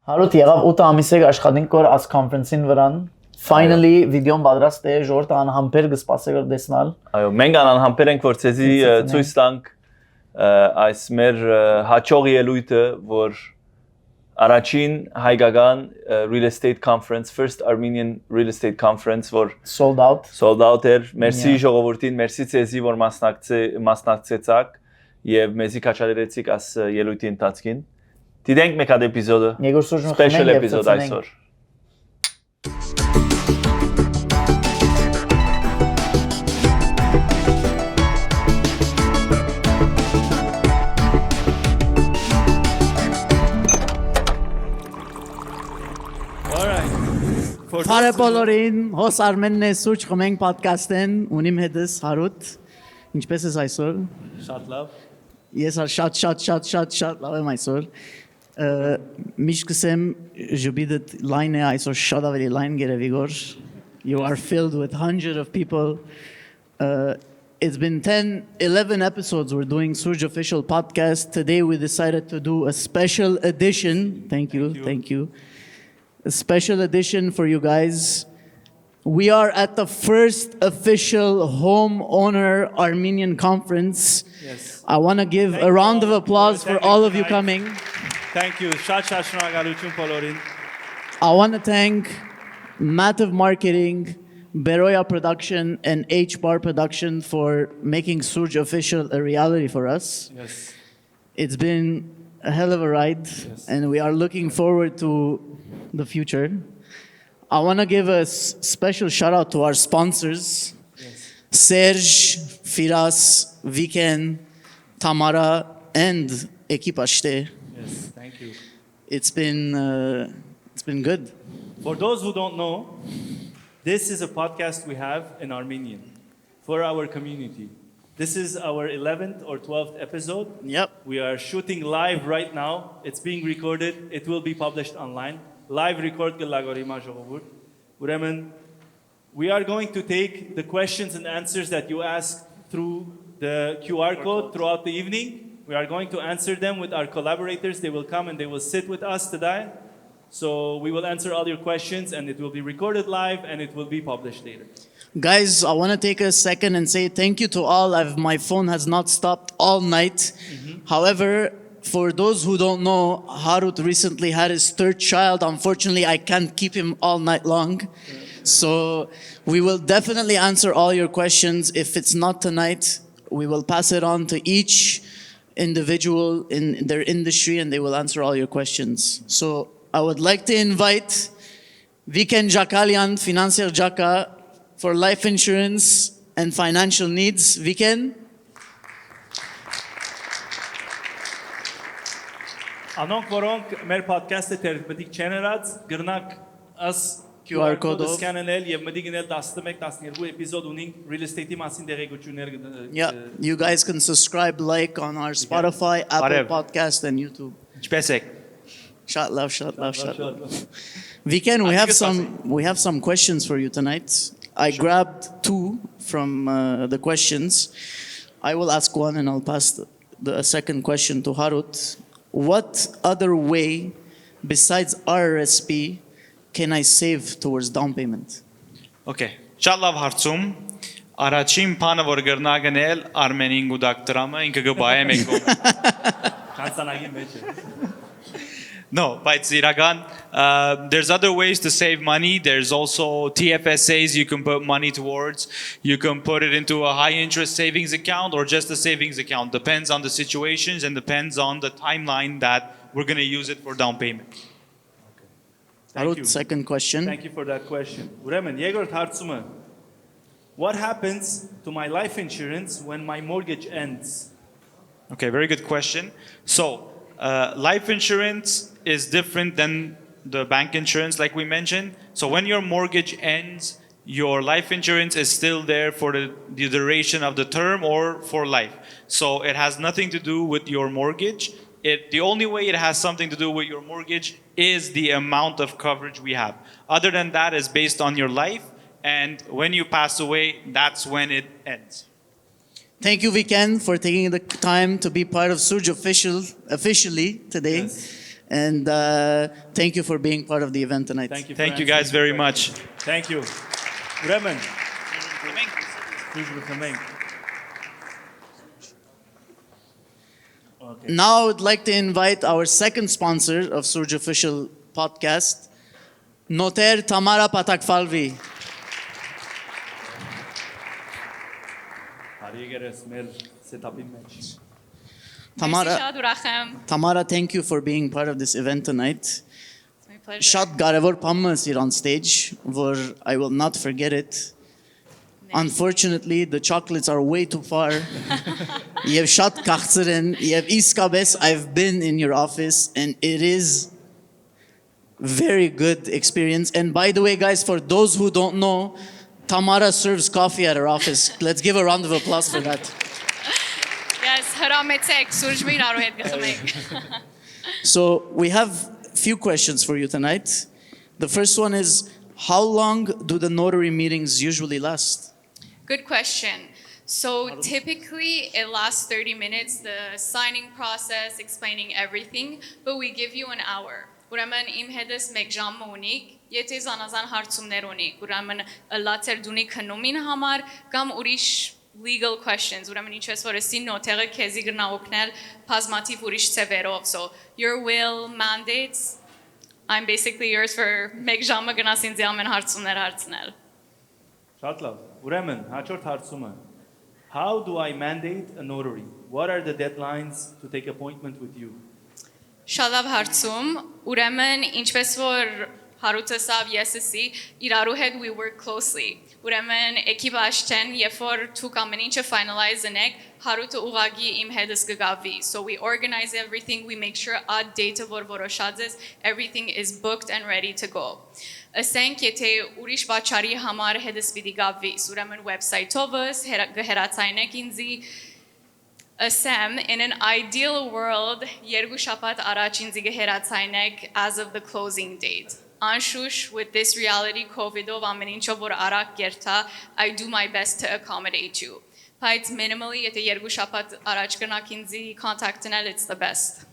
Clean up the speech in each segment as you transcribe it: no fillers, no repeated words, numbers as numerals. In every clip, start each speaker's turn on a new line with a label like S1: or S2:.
S1: Հարութ եղավ 8 ամիսեկ աշխատենք կոր աս conference-ին վրան։ Finally վիդեոն պատրաստ է, ժողովուրդը անհամբեր կսպասի որ տեսնալ։
S2: Այո, մենք անհամբեր ենք որ ցեզի ցույց տանք այս մեր հաջող ելույթը, որ առաջին հայկական real estate conference, first Armenian real estate conference, որ
S1: sold out
S2: էր։ Մերսի ժողովրդին, մերսի ցեզի որ մասնակցեցաք եւ մեզի կաչալերեցիք աս ելույթի ընթացքին։ Դիտենք մեկ հատ էպիզոդը, special էպիզոդ այսօր։
S1: Բարե բոլորին, հոս Armenն է Soorj Խմենք podcast-ն, ունիմ հետս Harout։ Ինչպես ես այսօր։
S2: Շատ լավ։
S1: Ես շատ լավ եմ այսօր։ Միշտ կսեմ ժուբիդը line է այսօր շատ ավելի line գերեվիգոր. You are filled with hundreds of people. It's been 11 episodes we're doing Soorj official podcast. Today we decided to do a special edition. Thank you. A special edition for you guys. We are at the first official homeowner Armenian conference.
S3: Yes.
S1: I want to give a round of applause for all of you coming.
S3: Thank you.
S1: I want to thank Massive Marketing, Beroya Production, and H-Bar Production for making Soorj official a reality for us.
S3: Yes.
S1: It's been a hell of a ride, and we are looking forward to the future. I want to give a special shout out to our sponsors, Serge, Firas, Viken, Tamara, and Ekipashte.
S3: Yes, thank you.
S1: It's been good.
S3: For those who don't know, this is a podcast we have in Armenian for our community. This is our 11th or 12th episode.
S1: Yep.
S3: We are shooting live right now. It's being recorded. It will be published online. Live record gellagorima ժողովուրդ. Ուրեմն, we are going to take the questions and answers that you asked through the QR code throughout the evening. We are going to answer them with our collaborators. They will come and they will sit with us today. So we will answer all your questions and it will be recorded live and it will be published later.
S1: Guys, I want to take a second and say thank you to all. My phone has not stopped all night. However, for those who don't know, Harout recently had his third child. Unfortunately, I can't keep him all night long. So we will definitely answer all your questions. If it's not tonight, we will pass it on to each individual in their industry and they will answer all your questions. So I would like to invite Viken Jakalian, Financier Jaka, for life insurance and financial needs. Viken?
S3: Անոնք որոնք մեր podcast-ը թերբդիկ չեն հրած, գրնակ աս
S1: QR code-ով
S3: սկանել եւ մտի գնել 11-12 էպիզոդ ունենք real estate-ի մասին տեղեկություններ.
S1: Yeah, you guys can subscribe, like on our Spotify, Apple Podcast and YouTube.
S3: Ինչպես եք?
S1: Shut love. Viken, we have some questions for you tonight. I grabbed two from the questions. I will ask one and I'll pass the second question to Harout. What other way besides RRSP can I save towards down payment?
S4: Okay. Շատ լավ հարցում։ Առաջին բանը որ գրնագնել Armenin գուդակտրամը ինքը գբայեմ եկո։
S3: Կանցանագի մեջ է։
S4: No, but it's Iragan. There's other ways to save money. There's also TFSAs you can put money towards. You can put it into a high interest savings account or just a savings account. Depends on the situations and depends on the timeline that we're going to use it for down payment.
S3: Thank you.
S1: Second question.
S3: Thank you for that question. Ուրեմն, երկրորդ հարցումը. What happens to my life insurance when my mortgage ends?
S4: Okay, very good question. So, life insurance is different than the bank insurance like we mentioned. So when your mortgage ends, your life insurance is still there for the duration of the term or for life. So it has nothing to do with your mortgage. The only way it has something to do with your mortgage is the amount of coverage we have. Other than that is based on your life, and when you pass away, that's when it ends.
S1: Thank you, Viken, for taking the time to be part of Soorj officially today.
S3: Yes.
S1: And thank you for being part of the event tonight.
S3: Thank you.
S4: Thank you guys very much.
S3: Thank you. Armen. Soorj Khmենք. Okay.
S1: Now I would like to invite our second sponsor of Soorj Official Podcast, Noter Tamara Patakfalvi. Tamara, thank you for being part of this event tonight.
S5: It's my pleasure.
S1: Շատ կարևոր բան էր on stage, որ I will not forget it. Unfortunately, the chocolates are way too far. Եվ շատ քաղցր են, եւ իսկապես I've been in your office and it is very good experience. And by the way, guys, for those who don't know, Tamara serves coffee at her office. Let's give a round of applause for that.
S5: Yes, հրամեցեք, Սուրջ մի իրարու հետ գխմենք։
S1: So we have a few questions for you tonight. The first one is, how long do the notary meetings usually last?
S5: Good question. So typically it lasts 30 minutes, the signing process, explaining everything, but we give you an hour. Ուրեմն իմ հետս մեկ ժամ ունիք, եթե զանազան հարցումներ ունիք, ուրեմն լացեր դունիք հնումին համար կամ ուրիշ legal questions, ուրեմն ինչպես որ էսի նոթերը քեզի գրնա օգնել բազմաթիվ ուրիշ ծևերով. So your will mandates, I'm basically yours for մեկ ժամը գնաս ինձ ամեն հարցումներ հարցնել.
S3: Շատ լավ. Ուրեմն, հաջորդ հարցումը. How do I mandate a notary? What are the deadlines to take appointment with you?
S5: Շատ լավ հարցում, ուրեմն ինչպես որ Հարութը սավ եսսի, իրարու հետ we work closely. Ուրեմն էկիպաժն երբ որ դուք ամեն ինչը finalize անեք, Հարութը ուղագի իմ հետս կգավի. So we organize everything, we make sure ad date որ որոշած է, everything is booked and ready to go. Ասենք եթե ուրիշ բաճարի համար հետս պիտի գավի, ուրեմն website-ովս գհերացայնեք ինձի. Sam, in an ideal world, երկու շաբաթ առաջ ինձ գհերացայնեք as of the closing date. Anshush, with this reality, COVID-ով ամեն ինչով որ արագ գերտա, I do my best to accommodate you. Բայց minimally, եթե երկու շաբաթ առաջ գնաք ինձ contactնել, it's the best.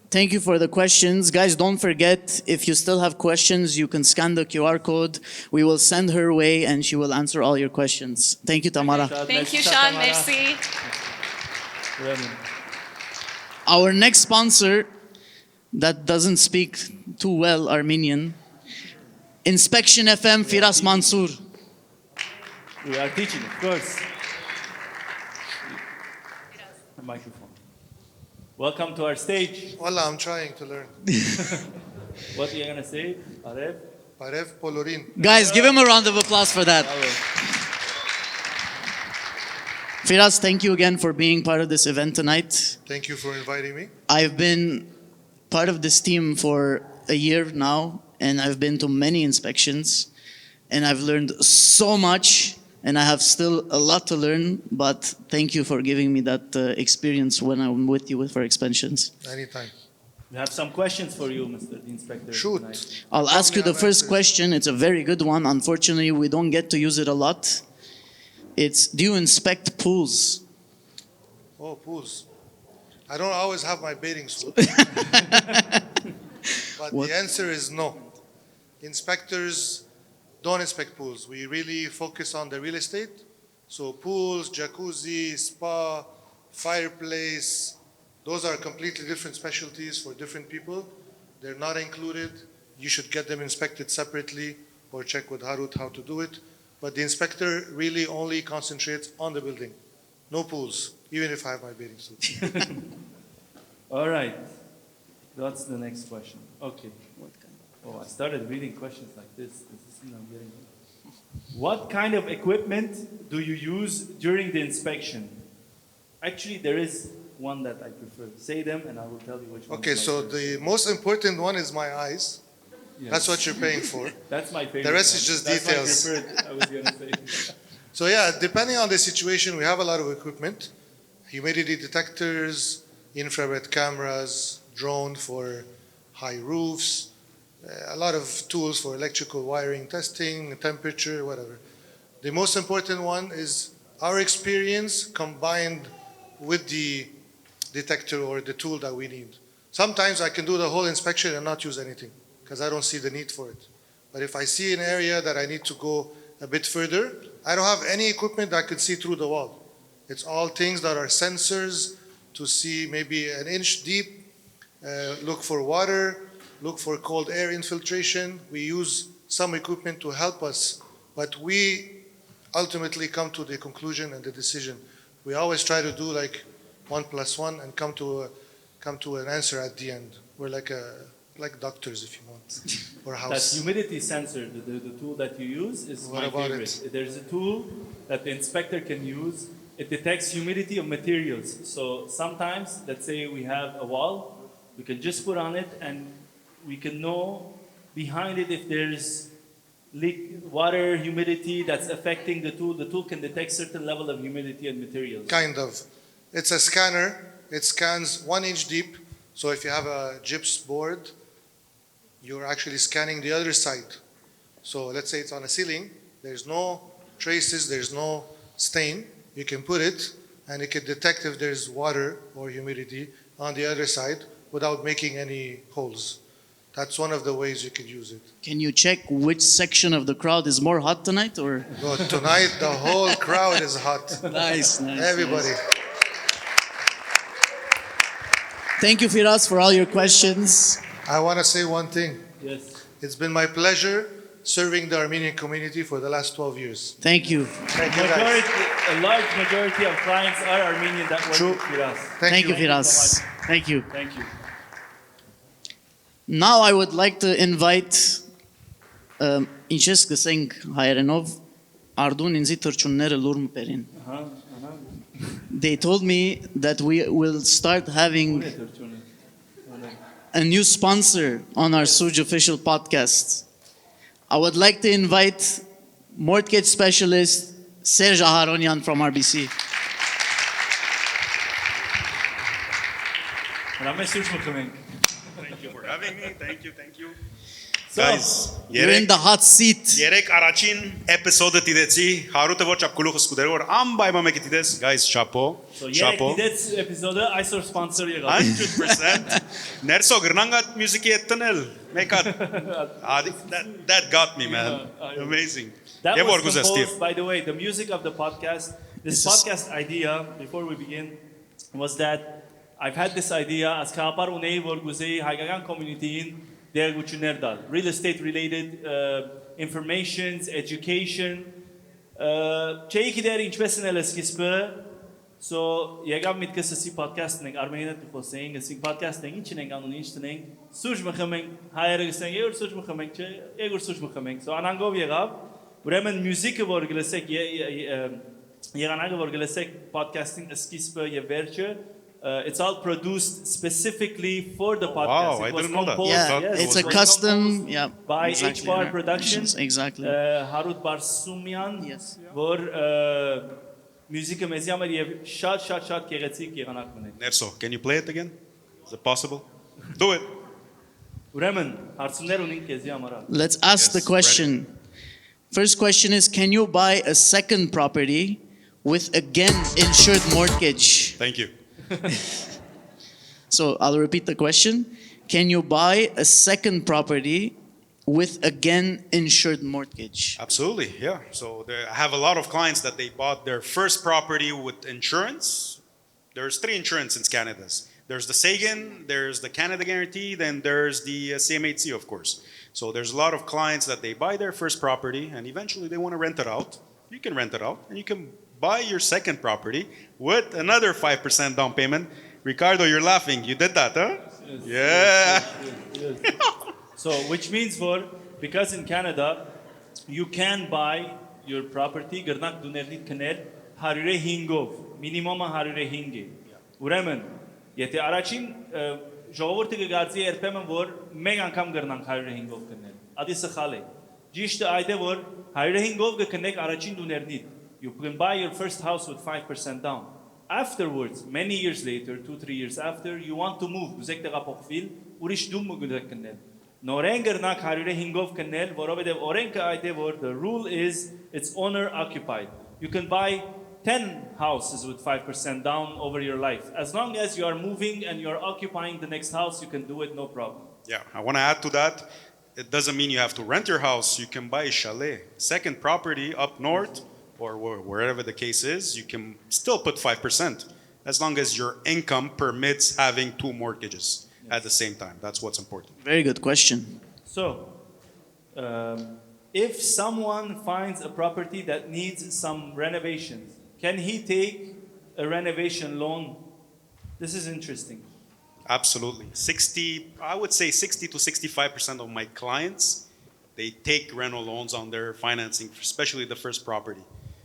S1: Thank you for the questions. Guys, don't forget, if you still have questions, you can scan the QR code. We will send her way and she will answer all your questions. Thank you, Tamara.
S5: Thank you, Sean. Merci.
S1: Our next sponsor that doesn't speak too well Armenian, Inspection FM, Firas Mansour.
S3: We are teaching, of course. The microphone. Welcome to our stage.
S6: Wallah, I'm trying to learn.
S3: What are you going to say? Aref?
S6: Parev Polorin.
S1: Guys, give him a round of applause for that. Firas, thank you again for being part of this event tonight.
S6: Thank you for inviting me.
S1: I've been part of this team for a year now, and I've been to many inspections, and I've learned so much, and I have still a lot to learn, but thank you for giving me that experience when I'm with you for expansions.
S6: Anytime.
S3: We have some questions for you, Mr. the Inspector.
S6: Shoot.
S3: Tonight.
S1: I'll ask you the
S6: have
S1: first
S6: answers.
S1: question. It's a very good one. Unfortunately, we don't get to use it a lot. It's, do you inspect pools?
S6: Oh, pools. I don't always have my bathing suit. But
S1: What?
S6: the answer is no. Inspectors don't inspect pools. We really focus on the real estate. So pools, jacuzzi, spa, fireplace, those are completely different specialties for different people. They're not included. You should get them inspected separately or check with Harout how to do it. But the inspector really only concentrates on the building. No pools, even if I have my bathing suit.
S3: All right. That's the next question. Okay. Oh, I started reading questions like this. I'm getting. What kind of equipment do you use during the inspection? Actually, there is one that I prefer. Say them and I will tell you which one.
S6: Okay,
S3: is my
S6: so
S3: favorite.
S6: the most important one is my eyes.
S3: Yes.
S6: That's what you're paying for.
S3: That's my favorite.
S6: The rest
S3: one.
S6: is just
S3: That's
S6: details.
S3: My preferred, I was gonna say.
S6: So yeah, depending on the situation, we have a lot of equipment. Humidity detectors, infrared cameras, drone for high roofs, a lot of tools for electrical wiring testing, temperature, whatever. The most important one is our experience combined with the detector or the tool that we need. Sometimes I can do the whole inspection and not use anything because I don't see the need for it. But if I see an area that I need to go a bit further, I don't have any equipment that could see through the wall. It's all things that are sensors to see maybe an inch deep, look for water, look for cold air infiltration. We use some equipment to help us, but we ultimately come to the conclusion and the decision. We always try to do like 1 + 1 and come to an answer at the end. We're like doctors, if you want, or
S3: That
S6: house.
S3: humidity sensor, the tool that you use, is
S6: What
S3: my
S6: about
S3: favorite.
S6: it?
S3: There's a tool that the inspector can use. It detects humidity of materials. So sometimes, let's say we have a wall, we can just put on it and we can know behind it if there's water, humidity that's affecting the tool. The tool can detect certain level of humidity and materials.
S6: Kind of. It's a scanner. It scans 1 inch deep. So if you have a gyps board, you're actually scanning the other side. So let's say it's on a ceiling. There's no traces. There's no stain. You can put it, and it can detect if there's water or humidity on the other side without making any holes. That's one of the ways you could use it.
S1: Can you check which section of the crowd is more hot tonight, or?
S6: No, tonight the whole crowd is hot.
S1: Nice.
S6: Everybody.
S1: Nice. Thank you, Firas, for all your questions.
S6: I want to say one thing.
S3: Yes.
S6: It's been my pleasure serving the Armenian community for the last 12 years.
S1: Thank you.
S6: Thank you, guys.
S3: A large majority of clients are Armenian that work
S6: True.
S3: with Firas.
S1: Thank you,
S3: Thank you
S1: Firas.
S3: so
S1: Thank you.
S3: Thank you.
S1: Now I would like to invite ինչես գսենք հայերենով արդուն ինձի թրջունները լուրմ պերին. They told me that we will start having a new sponsor on our Soorj official podcast. I would like to invite mortgage specialist Serge Aharonian from RBC.
S3: Armen Soorj Խմենք.
S7: Thank you for having me. Thank you.
S3: So,
S7: Guys,
S1: You're in the hot seat.
S7: երեք առաջին էպիզոդը դիտեցի, Հարութը ոչ ապ գլուխս կուդեր որ անպայման մեկը դիտես, guys, chapeau.
S3: So երեք դիտեց էպիզոդը այսօր sponsor եղավ։
S7: 100%. Ներսո գրնանք այդ մյուզիկի հետ տնել։ Մեկ հատ that got me, man. Amazing.
S3: That
S7: Եվ
S3: was
S7: որ գուզես
S3: composed,
S7: Steve.
S3: by the way, the music of the podcast. This podcast idea, before we begin, was that I've had this idea as քապար ունեի որ գուզեի հայկական community-ին դերգություններ դալ, real estate related informations, education. Չէի գիտեր ինչպես են էլ սկիզբը, so եկավ միտքս ասի podcast ենք, Արմենիան հետ խոսեինք, ասենք podcast ենք, ինչ ենք անում, ինչ տնենք, Soorj Խմենք, հայերը գսեն, եկուր Soorj Խմենք, չէ, եկուր Soorj Խմենք, so անանգով եղավ, ուրեմն մյուզիկը որ գլսեք, եղանակը որ գլսեք podcast-ին սկիզբը եւ վերջը, it's all produced specifically for the podcast.
S7: Wow, I
S3: It was
S7: didn't know that.
S3: composed,
S1: Yeah,
S3: yes,
S1: it's
S3: it
S1: a
S3: was
S1: custom.
S3: composed
S1: Yeah,
S3: by
S1: exactly,
S3: HBAR
S1: yeah.
S3: Productions.
S1: Exactly.
S3: Harout Tachejian,
S1: Yes.
S3: որ մյուզիկը մեզ համար եւ շատ գեղեցիկ եղանակ մնա։
S7: Ներսո, can you play it again? Is it possible? Do it.
S3: Ուրեմն հարցումներ ունենք քեզի համար։
S1: Let's ask
S7: Yes,
S1: the question. First question is, can you buy a second property with again insured mortgage?
S7: Thank you.
S1: So I'll repeat the question. Can you buy a second property with again insured mortgage?
S7: Absolutely, yeah. So I have a lot of clients that they bought their first property with insurance. There's 3 insurance in Canada. There's the Sagan, there's the Canada Guarantee, then there's the CMHC, of course. So there's a lot of clients that they buy their first property and eventually they want to rent it out. You can rent it out and you can buy your second property with another 5% down payment. Ricardo, you're laughing. You did that, huh?
S3: Yes.
S7: Yeah.
S3: So which means because in Canada you can buy your property գրնակ դուներնիդ քնել 105-ով, minimum-ը 105 է։ Ուրեմն, եթե առաջին ժողովուրդը կգարձի երբեմն որ մեկ անգամ գրնանք 105-ով քնել, ադի սխալ է։ Ճիշտը այդ է որ 105-ով կքնեք առաջին դուներնիդ. You can buy your first house with 5% down. Afterwards, many years later, 2-3 years after, you want to move. Դուզեք տեղափոխվել, ուրիշ դում կգնաք քնել։ Նորեն գրնակ 105-ով քնել, որովհետև օրենքը այդ է որ the rule is it's owner occupied. You can buy 10 houses with 5% down over your life. As long as you are moving and you are occupying the next house, you can do it, no problem.
S7: Yeah, I want to add to that. It doesn't mean you have to rent your house. You can buy a chalet, second property up north, or wherever the case is. You can still put 5%, as long as your income permits having 2 mortgages at the same time. That's what's important.
S1: Very good question.
S3: So, if someone finds a property that needs some renovations, can he take a renovation loan? This is interesting.
S7: Absolutely. I would say 60 to 65% of my clients, they take rental loans on their financing, especially the first property.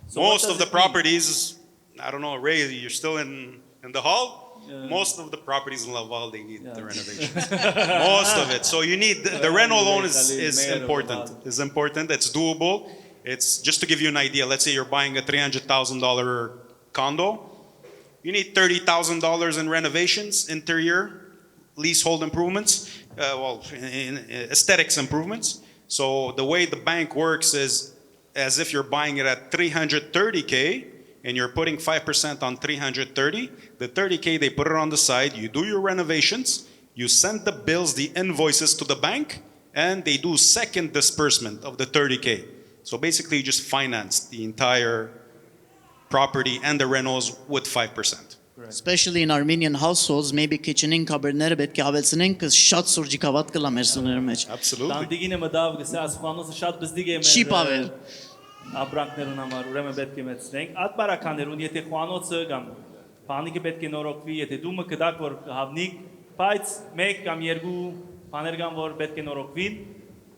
S3: So
S7: Most of the properties, I don't know, Ray, you're still in the hall? Most of the properties in Laval, they need the renovations. Most of it. So you need, the rental loan is important. It's important, it's doable. It's just to give you an idea, let's say you're buying a $300,000 condo. You need $30,000 in renovations, interior, leasehold improvements, aesthetics improvements. So the way the bank works is as if you're buying it at $330K and you're putting 5% on 330. The 30K, they put it on the side. You do your renovations. You send the bills, the invoices to the bank, and they do second disbursement of the 30K. So basically, you just finance the entire property and the rentals with 5%.
S1: Especially in Armenian households, maybe kitchening kabernere պետք է ավելցնենք, շատ սուրջիկավատ կլա մեր սուները մեջ։
S7: Absolutely.
S3: Տանդիգինը մտավ գսե ասխանոսը շատ բզդիգ է մեր։
S1: Չի պավել։
S3: Ապրանքներուն համար ուրեմն պետք է մեծնենք։ Այդ բարականերուն եթե խոանոցը կամ բանիկը պետք է նորոգվի, եթե դու մը կդակ որ հավնիկ, բայց 1 կամ 2 բաներ կան որ պետք է նորոգվին։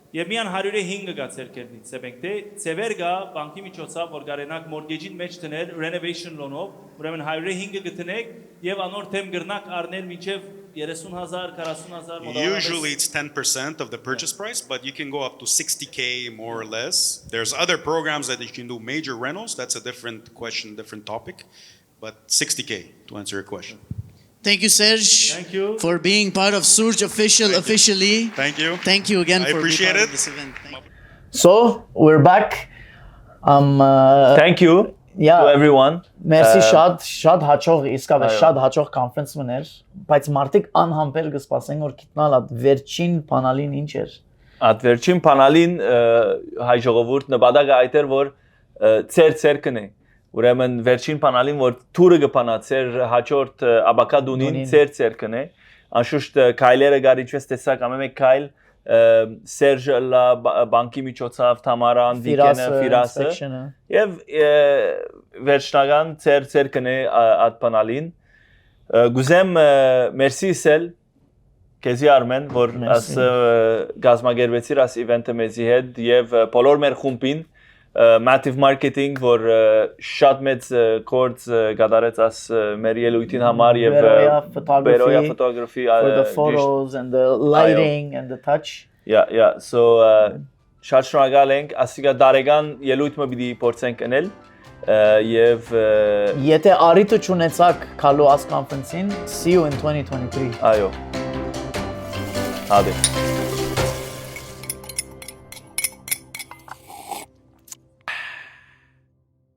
S3: Եվ միան 105 գա ցերկերնից սեբենք թե ծևեր գա բանկի միջոցով որ գարենակ մորգեջին մեջ տներ renovation loan-ով ուրեմն 105 գտնեք եւ անոր թեմ գրնակ առնել մինչեւ 30,000 40,000
S7: Usually it's 10% of the purchase price, but you can go up to 60K more or less. There's other programs that you can do major rentals. That's a different question, different topic. But 60K to answer your question.
S1: Thank you, Serge.
S3: Thank you.
S1: For being part of Soorj officially.
S7: Thank you.
S1: Thank you again
S7: I
S1: for being
S7: appreciate
S1: part
S7: it.
S1: of this event. So we're back.
S2: Thank you
S1: Yeah.
S2: to everyone.
S1: Merci շատ հաճող իսկապես շատ հաճող conference մներ, բայց մարդիկ անհամբեր կսպասեն որ գիտնալ այդ վերջին բանալին ինչ էր։
S2: Այդ վերջին բանալին հայ ժողովուրդ նպատակը այդ էր որ ծեր կնե։ Ուրեմն վերջին բանալին որ թուրը կփանա ծեր հաջորդ աբակադունին ծեր կնե։ Անշուշտ քայլերը գարիչվես տեսակ ամեն քայլ Serge la բանկի միջոցով Թամարան Վիկենը Ֆիրասը եւ վերջնական ծեր կնե այդ բանալին գուզեմ մերսի սել քեզի Armen որ աս գազմագերբեցիր աս իվենտը մեզի հետ եւ բոլոր մեր խումբին Massive Marketing որ շատ մեծ կորձ գդարեց աս մեր ելույթին համար եւ Beroya photography
S1: for the photos and the lighting and the touch.
S2: Yeah. So շատ շնորհակալ ենք ասիկա դարեգան ելույթը պիտի փորձենք անել եւ
S1: Եթե արիթը չունեցաք քալու աս conference-ին, see you in 2023.
S2: Այո։ Հադե